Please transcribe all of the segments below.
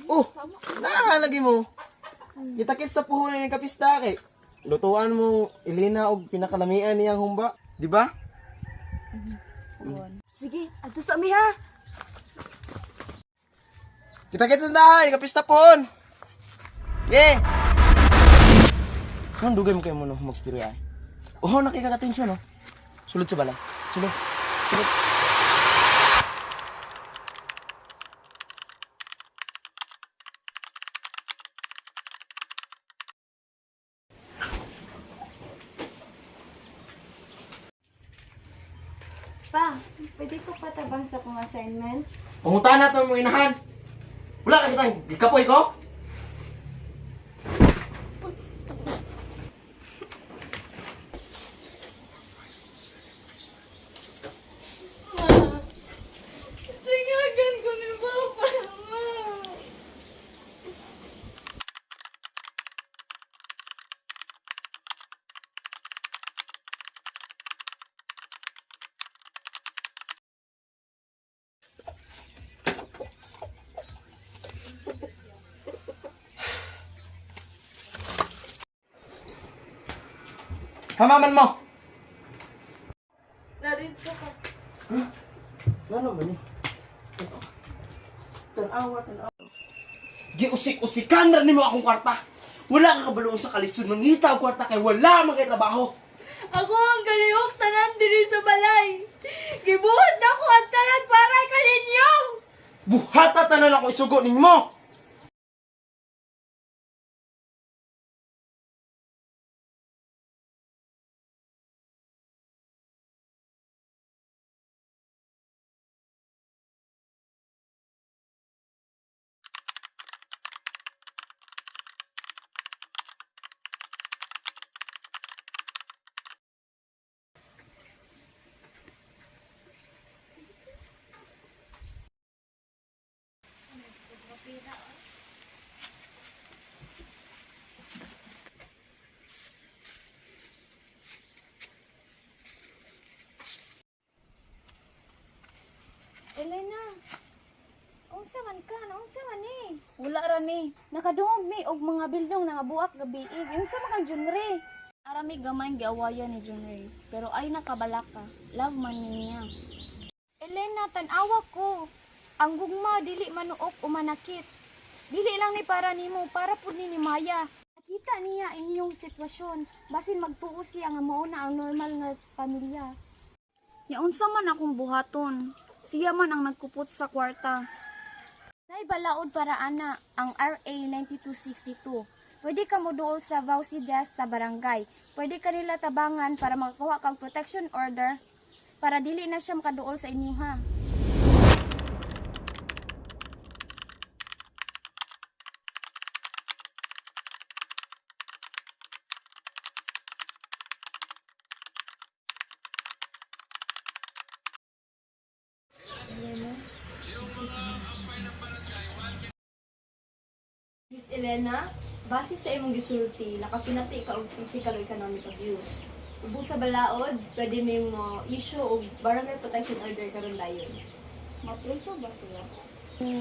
Oh, lagi mo. Itakis ta puhunan ni kapista kay. Lutuan mo ilina og pinakalamian niyang humba, di ba? Sige, adto sa mi ha. Kita-kita na, kapista pohon. Yeah. Anong dugay mo kayo mo no, magstirya ay? Oh, nakikakatensyon no. Sulod sa balay. Sulod. Sulod. Pa, pwede ko patabang sa kong assignment? Pangutan na ito mong inahan. Wala ka kitang gikapoy ko? Tingagan ko ni Papa, Ma. Hamaman mo! Narito ka. Ano ba ni? Tanawa. Giusik-usikan na nimo akong kwarta. Wala ka kabaluon sa kalisod. Mangita ang kwarta kay wala magay-trabaho. Ako ang galihok tanan diri sa balay. Gibuhat na ko ang tanan para kaninyo. Buhata tanan ako isugo ninyo. Elena, unsa man ka? Unsa man ni? Wala ra ni. Nakadungog mi og mga bildong nga buak gabiig. Unsa man kang Junre? Arami gamay giawayan ni Junre, pero ay nakabalaka. Love man niya. Elena, tan-awa ko. Ang gugma dili manuok o manakit. Dili lang ni para nimo, para pud ni Maya. Nakita niya inyong sitwasyon. Basin magtuo siya nga mao na ang normal nga pamilya. Ya unsa man akong buhaton. Siya man ang nagkupot sa kwarta. Nay balaod para ana ang RA 9262. Pwede ka moduol sa Vaucidas sa barangay. Pwede ka nila tabangan para makakuha kag protection order para dili na siya makaduol sa inyo ha. Miss Elena, base sa imong gisulti, nakasinati ka og physical o economic abuse. Ubos sa balaod, pwede mo issue og barangay protection order karon dayon. Mapreso ba siya?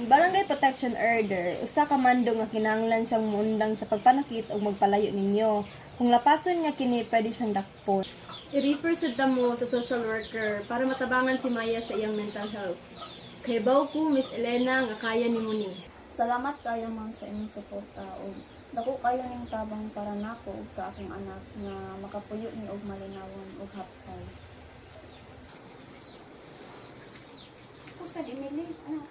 Barangay protection order, usa ka mando nga kinahanglan siyang muundang sa pagpanakit o magpalayo ninyo. Kung lapason nga kini, pwede siyang dakpon. I-refer sa mo sa social worker para matabangan si Maya sa iyang mental health. Kay baw ko, Miss Elena, nga kaya ni mo ni. Salamat kayo ma'am sa inyong suporta ug dako kayo ning tabang para nako ug sa akong anak nga makapuyo ni og malinawon ug hapsay. Kung sa Emily, ano?